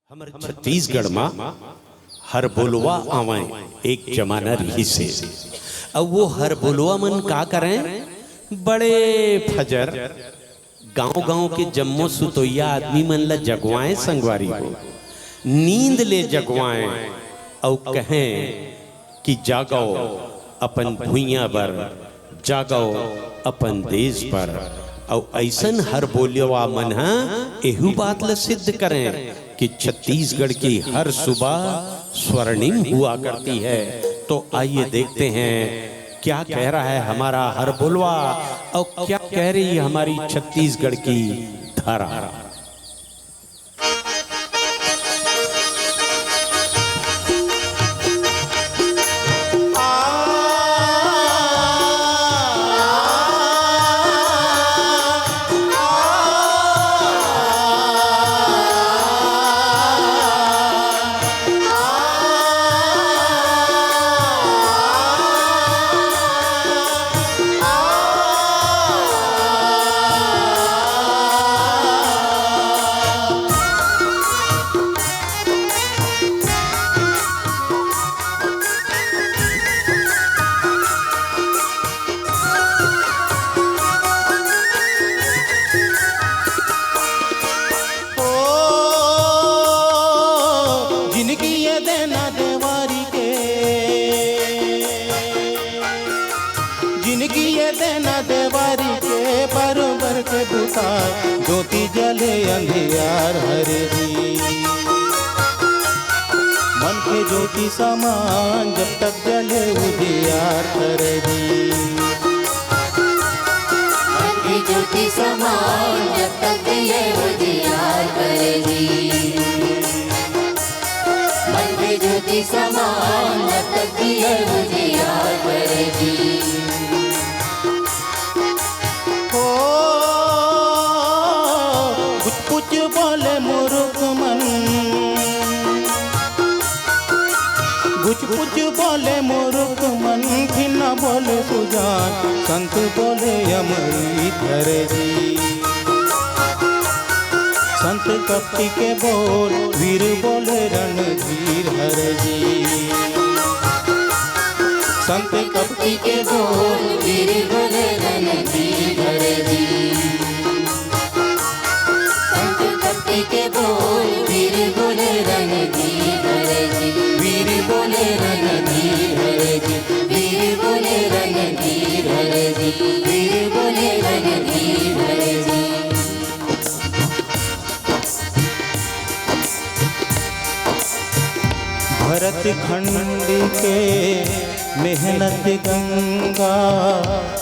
हमारे छत्तीसगढ़ में हर बोलवा आवे एक जमाना रही से। अब वो हर बोलवा मन का करें, बड़े फजर गांव गांव के जम्मो सुतोइया आदमी मन ला जगवाएं, संगवारी को नींद ले जगवाएं और कहें कि जागो अपन भुइया बर, जागो अपन देश पर। और ऐसन हर बोलवा मन एहू बात ला सिद्ध करें कि छत्तीसगढ़ की हर सुबह स्वर्णिम हुआ करती है। तो आइए देखते हैं क्या कह रहा है हमारा हर बोलवा और क्या कह रही है हमारी छत्तीसगढ़ की धारा। जिनकी ये देना देवारी के बरोबर के बुता ज्योति जले अंधियार हरे जी। मन के ज्योति समान जब तक जले उजियार हरे जी। मन की ज्योति समान जब तक जले उजियार हरे जी। मन की ज्योति समान जब तक जले उजियार हरे जी। कुछ बोले मूर्ख मन, कुछ बोले मूर्ख मन, फिर न बोले सुजान संत बोले अमृत हरे जी। संत कपटी के बोल वीर बोले रणधीर हरे जी। संत कपटी के बोल वीर बोले रणधीर हरे जी। के बोल वीर बोले रणधीर हरे जी। वीर बोले रणधीर हरे जी। वीर बोले रणधीर हरे जी। वीर बोले रणधीर हरे जी। भरत खंड के मेहनत गंगा,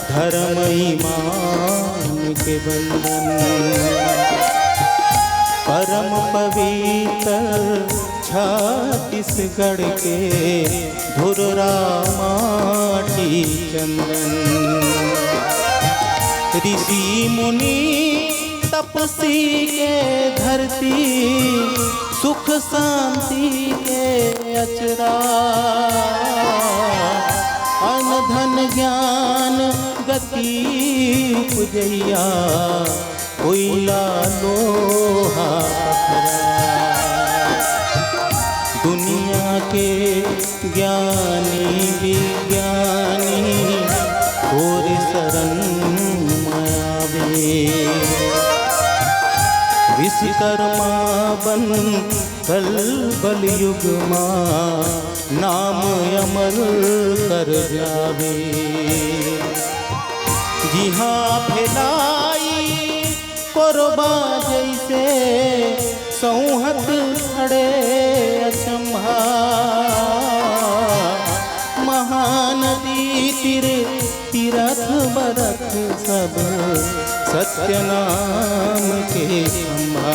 धर्म ईमान के बंधन, परम पवित्र छत्तीसगढ़ के धुर्रा माटी चंदन। ऋषि मुनि तपसी के धरती, सुख शांति के अचरा, अन्न धन ज्ञान गति पुजैया, कोयला लोहा पथरा। दुनिया के ज्ञानी विज्ञानी और शरण मायावे। विश्वकर्मा बन कल बल युग माँ, नाम अमर कर जावे। जी हाँ फैलाई कोरबा जैसे, सौहत खड़े अचंभा, महानदी तीरथ बरथ सब सत्य नाम के खंभा।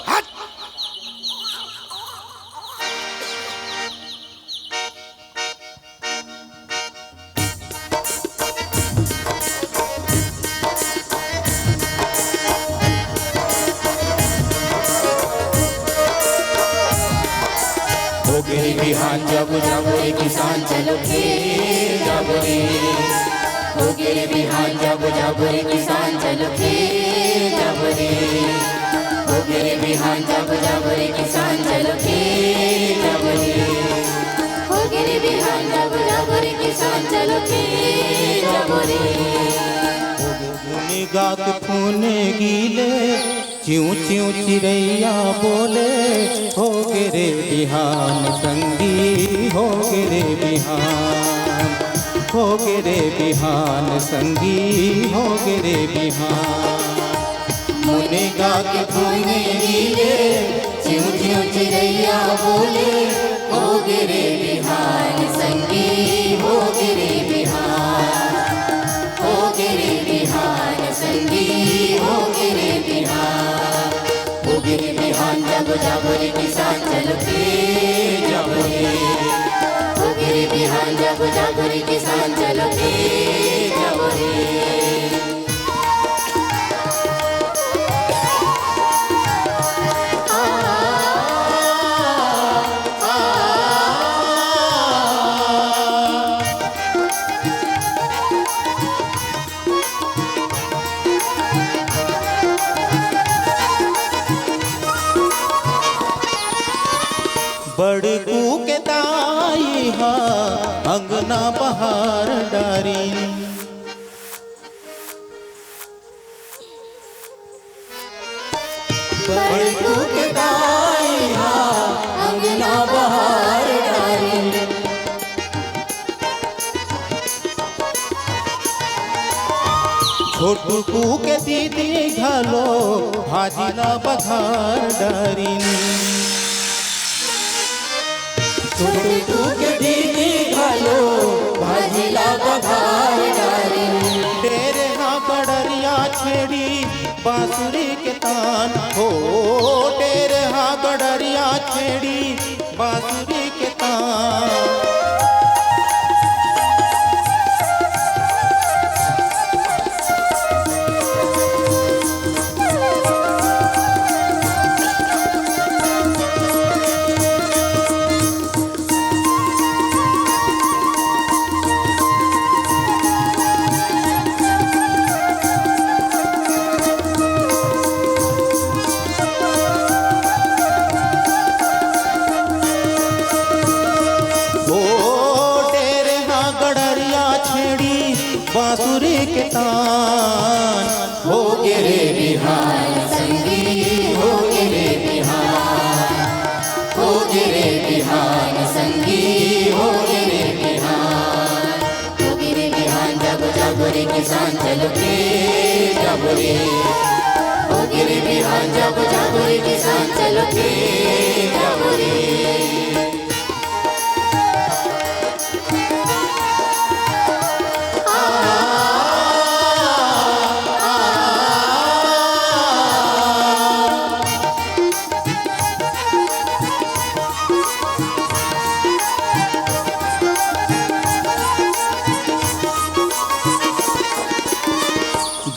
हट। हो गिरी बिहान जब जब रे किसान चलो खेत जब रे। हो गिरी बिहान जब जब रे किसान चलो खेत जब रे। हो गिरी बिहान जब जब रे किसान चलो खेत जब रे। हो गिरी बिहान जब जब रे किसान चलो खेत जब रे। गा के फूने गीले च्यों च्यों चिड़ैया बोले हो गे रे बिहान संगी हो गे रे बिहान हो गे रे बिहान संगी हो गे रे बिहान। मुने गा के फूने गीले च्यों च्यों चिड़ैया बोले हो गे रे बिहान संगी हो गे रे बिहान। हो गे रे बिहान संगी हो गे रे बिहान। हो गे रे बिहान जब जब रे किसान चलो खेत जब रे। हो गे रे बिहान जब जब रे किसान चलो खेत जब रे। बड़कू के दाई हा अंगना बहार डारी। बड़कू के दाई हा अंगना बहार डारी। छोटू के दीदी घलो भाजिला बघार डारी। छोटू के दीदी घलो भाजिला बघार डारी। तेरे हाँ गडरिया छेड़ी बांसुरी के तान हो तेरे हाँ गडरिया छेड़ी बांसुरी के तान। बांसुरी के तान हो गे रे बिहान संगी हो गे रे बिहान। हो गे रे बिहान संगी हो गे रे बिहान। हो गे रे बिहान जब जब रे किसान चलो खेत जब रे। हो गे रे बिहान जब जब रे किसान चलो खेत जब रे।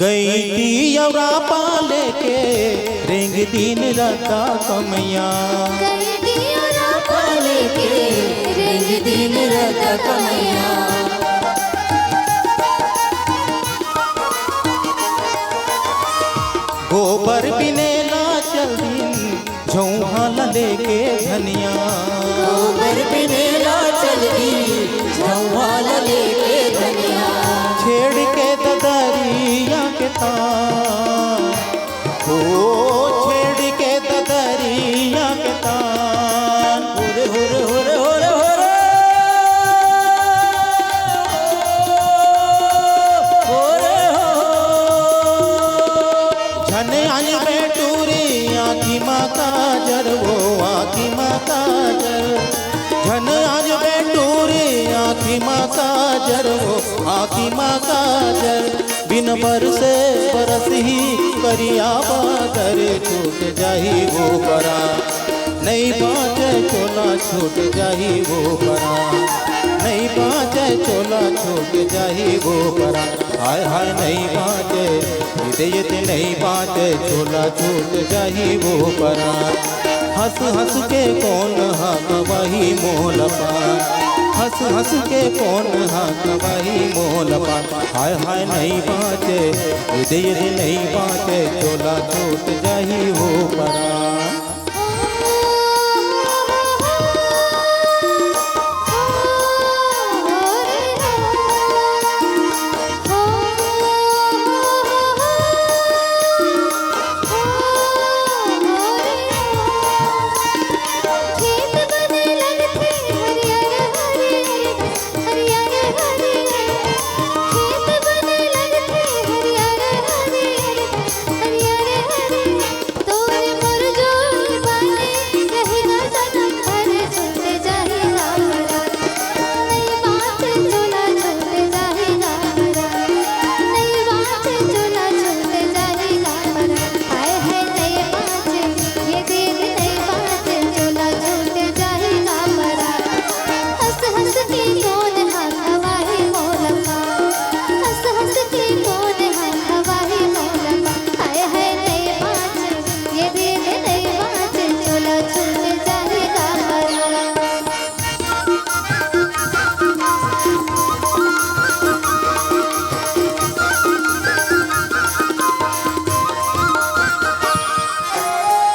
गई थी यौरा पाले के रेंग दिन रता कमैया। गई थी यौरा पाले के रेंग दिन रता कमैया। गोबर बिनेला चल दिन झौहा लेके धनिया। गोबर बिनेला चल दी झौहा लेके धनिया। छेड़ के ददरिया के तान हो छेड़ के ददरिया के तान। हुरे हुरे हुरे हुरे हुरे हुरे हो झन आज बेटूरी आँखी माँ काजर वो आँखी माँ काजर। झन आज बेटूरी आँखी माँ काजर वो हाकिमा काजर बिन बरसे बरस ही करिया बादर छूट जाही वो परा नहीं बाँचे चोला छूट जाही वो परा नहीं बाँचे चोला छूट जाही वो परा हाय हाय नहीं बाँचे ये नहीं बाँचे चोला छूट जाही वो परा हंस हंस के कौन हक वही मोल पान हंस हंस के कौन हक वही मोल पान हाय हाय नहीं बाँचे ये नहीं बाँचे चोला छूट जाही वो परा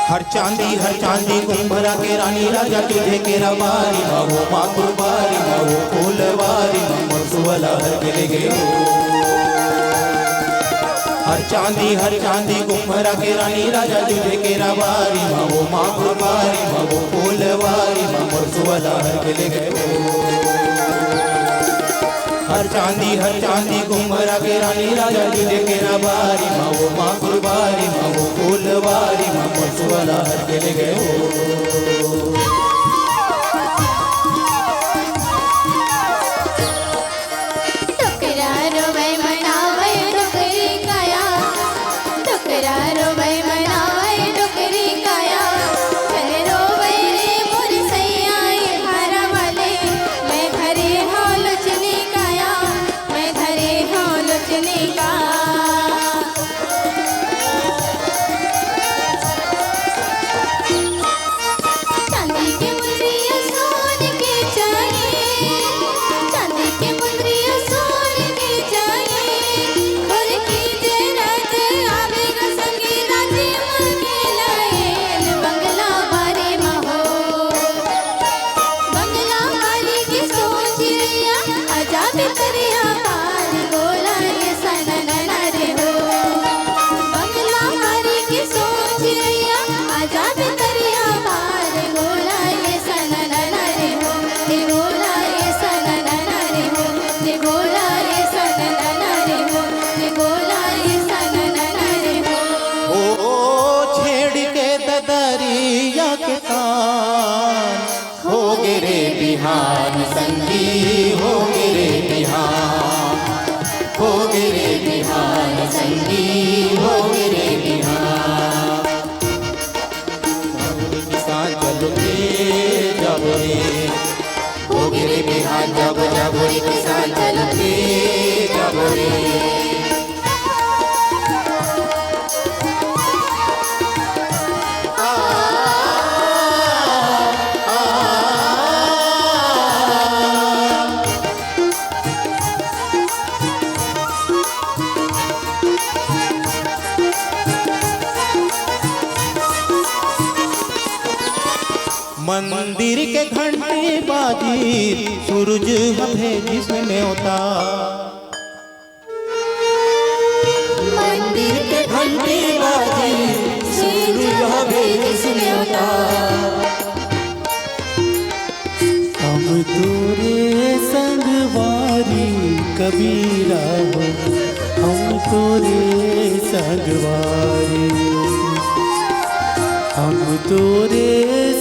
हर चांदी कुंभरा के रानी राजा तुझे के रवारी वो मातुबारी वो फूलवारी मरसुवला हर के ले गए हर चांदी कुंभरा के रानी राजा तुझे के रवारी वो मातुबारी वो फूलवारी मरसुवला हर के ले गए हर चांदी कुंभरा के रानी राजा तुझे के रवारी वो माँ कुरबारी वो फूलवारी मरसुवला हर के ले गए बिहान संगी हो गिरे बिहान हो गिरे बिहान संगी हो गिरे बिहान किसान चलो जब रे हो गिरे बिहान जब जब रे किसान चलो जब रे मंदिर के घंटी बाजी सूरज हमें जिसमें होता मंदिर के घंटी बाजी सूरज हमें जिसमें होता हम तोरे संगवारी कबीरा हो हम तोरे संगवारी हम तोरे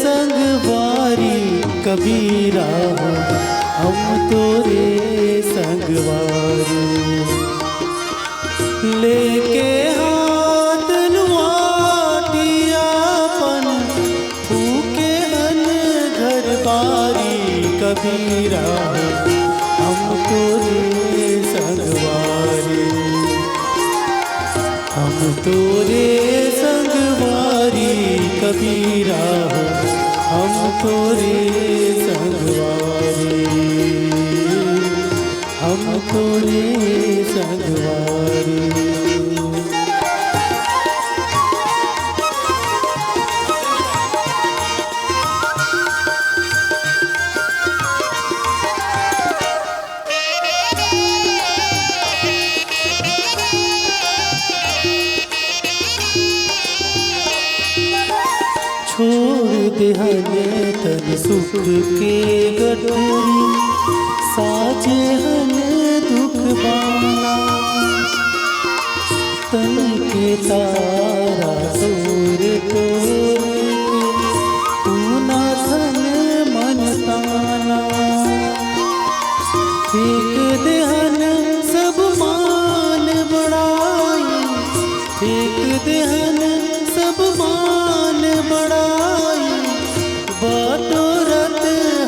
संगवारी कबीरा हो हम तोरे संगवारी लेके हाथ लुआटियापन फूके हन घर बारी कबीरा हम तोरे संगवारी हम तोरे संगवारी कबीरा हम तोरे संगवारी हम तोरे संगवारी छोड़ दे हने तन सुख के गठरी साजे हने दुख बाना तन के तारा तोर तोर के तू ना थन मन ताना फेंक दे हन सब मान बड़ाई फेंक दे हन सब मान बड़ाई बाटोरत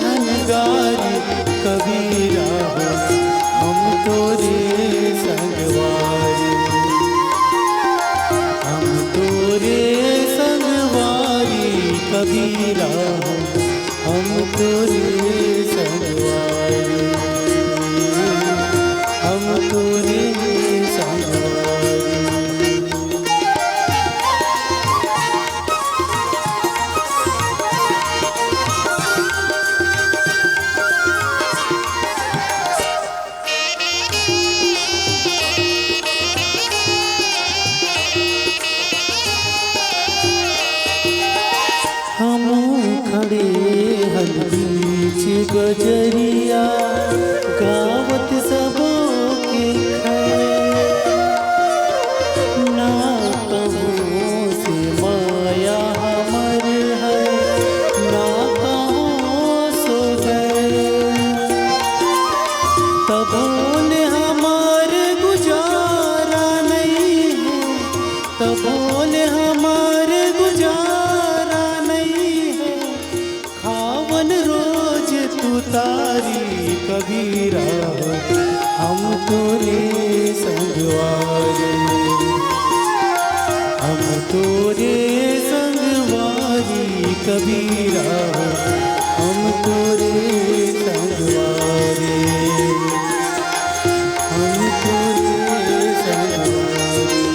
हनगारी कबीरा हम तोरे संगवारी हम तोरे संगवारी कबीरा हम तोरे संगवारी हम तोरे संगवारी हम खड़े हन बीच बजरिया गावत सबो के ना कहूँ से माया हमर है ना कहूँ सो गए तबोन हमार गुजारा नहीं है तबोन हमार गुजारा नहीं है खावन रोज तू तारी कबीरा हम तोरे संगवारी हम तोरे संगवारी कबीरा हम तोरे संगवारी हम तोरे संगवारी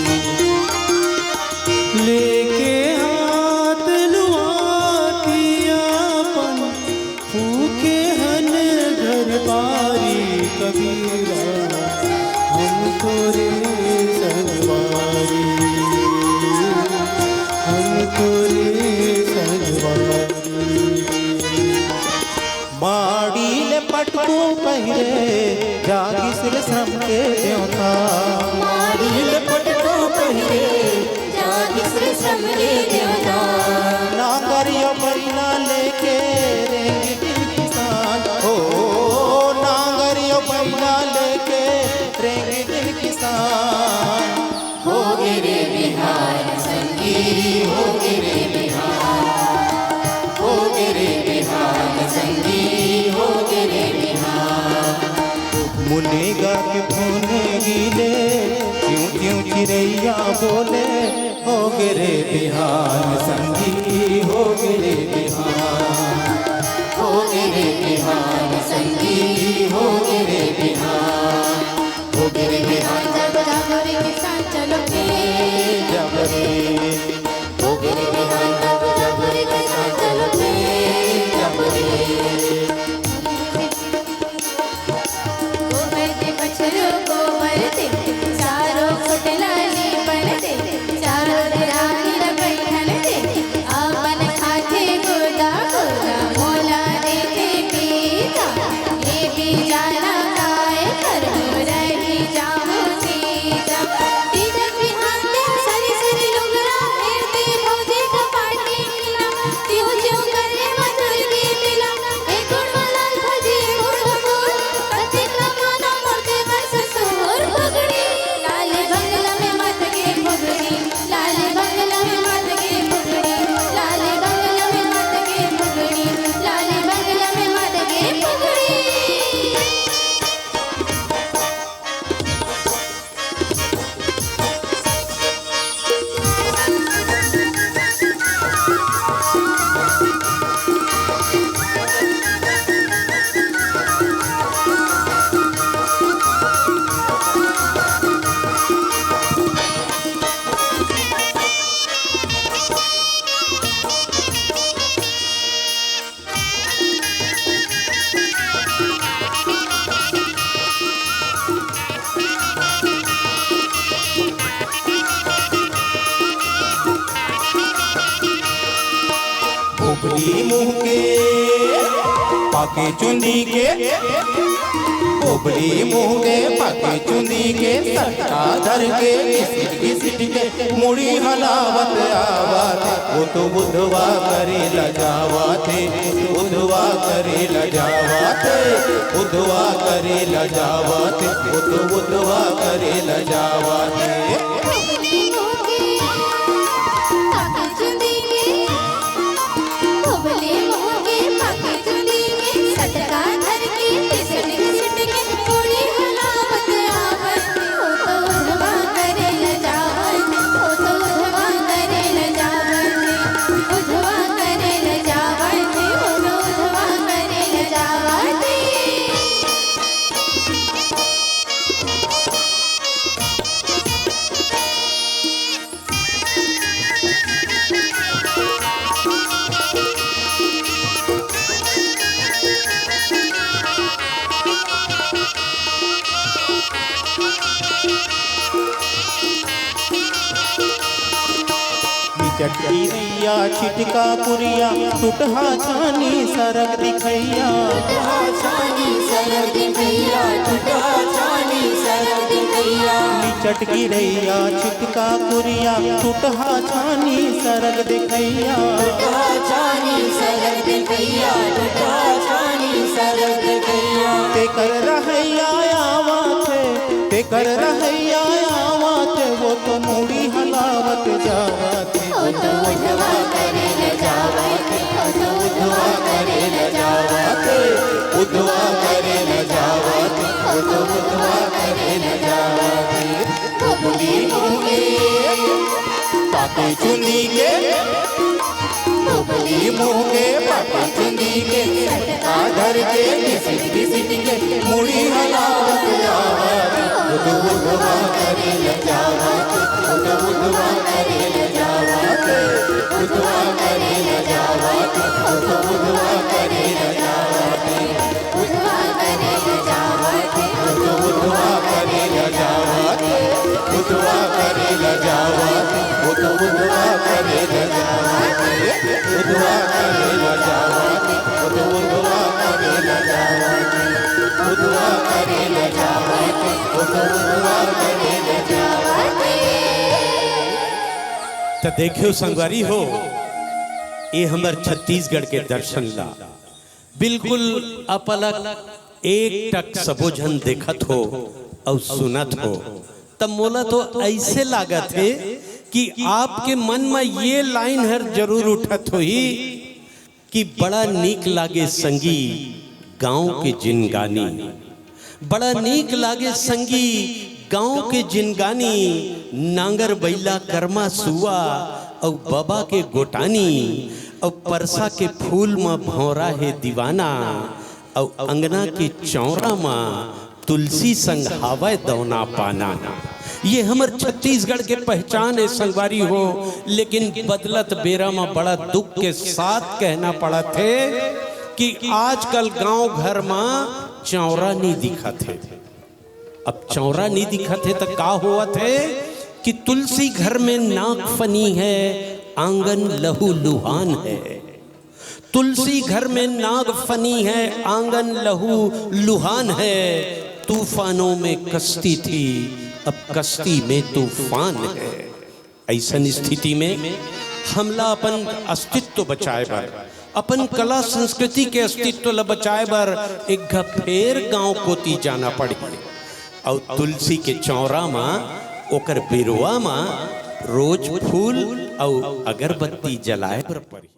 लेके हाथ लुआटियापन फूके हन घर बारी कबीरा हम तोरे संगवारी हम तोरे संगवारी बाड़ी ले पटको पहिरे जागी सिर श्रम के देवता मारी लपटको पहिरे जागी श्रम के देवता ना करियो परिना लेके रेंगे दिन किसान हो ना करियो परिना लेके रेंगे दिन किसान हो गिरे बिहार संगी हो गिरे बिहार हो गिरे बिहार संगी हो गिरे बिहार मुनेगा के फोने गिले क्यों क्यों चिड़ैया बोले हो गिरे बिहार संगी हो गिरे बिहार हो गिरे बिहार संगी हो गिरे बिहार हो गिरे बिहार जब जागरे किसान चलो के जबरे हो गिरे बिहार जब जागरे किसान चलो के जबरे गोबर के बछड़ों को मरते चारों फुटलाली बनते चारों रानी बैठन दे आपन खाते गोदा गोदा मोला देते पीता पाके चुंदी के बोबली मुँगे पाके चुंदी के सट्टा धर के घिसिट के मुड़ी हलावत आवात वो तो बुधवा करे लजावा थे बुधवा करे लजावा थे बुधवा करे लजावा थे वो तो बुधवा करे लजावा थे चटकी रैया छिटका पुरिया टूटहा छानी सरक दिखैया चटकी रैया छिटका पुरिया टूटहा छानी सरक दिखैया ते कर रहैया आवात ते कर रहैया आवात वो तो मुड़ी हलावत जावत वो तो उधवा करे न जावत वो तो उधवा करे न जावत उधवा करे न जावत वो तो उधवा करे न जावत बोबली मुँगे पाके चुंदी के बोबली मुँगे पाके चुंदी के सट्टा धर के घिसिट के मुड़ी हलावत जावत वो तो उधवा करे न जावत वो तो उधवा करे न जावत उधवा करे न जावत वो तो उधवा करे न जावत उधवा करे न जावत वो तो उधवा करे न जावत उधवा करे न जावत वो तो उधवा करे न जावत उधवा करे न जावत वो तो उधवा करे न जावत उधवा करे न जावत वो तो उधवा करे न जावत। तो देखियो संगवारी हो ये हमार छत्तीसगढ़ के दर्शन ला बिल्कुल अपलक एक टक सबोझन देखत हो और सुनत हो तब मोला तो ऐसे लागत है कि आपके मन में ये लाइन हर जरूर उठत हो ही कि बड़ा नीक लागे संगी गांव के जिनगानी बड़ा नीक लागे संगी गांव के जिनगानी नांगर बैला कर्मा सुआ और बाबा के गोटानी और परसा के फूल में भौरा है दीवाना और अंगना के चौरा में तुलसी संग हावय दौना पाना। ये हमर छत्तीसगढ़ के पहचान है संगवारी हो, लेकिन बदलत बेरा में बड़ा दुख के साथ कहना पड़ा थे कि आजकल गांव घर में चौरा नहीं दिखा थे। अब चौरा नहीं दिखा थे तो का हुआ थे कि तुलसी घर में नाक फनी है, आंगन लहू लुहान है। तुलसी घर में नाग फनी है, आंगन लहू लुहान है। तूफानों में कश्ती थी, अब कश्ती में तूफान है। ऐसन स्थिति में हमला अपन अस्तित्व बचाए बर, अपन कला संस्कृति के अस्तित्व ल बचाए बर एक फेर गांव कोती जाना पड़ी और तुलसी के चौरा में ओकर बिरुआ में रोज फूल और अगरबत्ती जलाए बर पड़ी।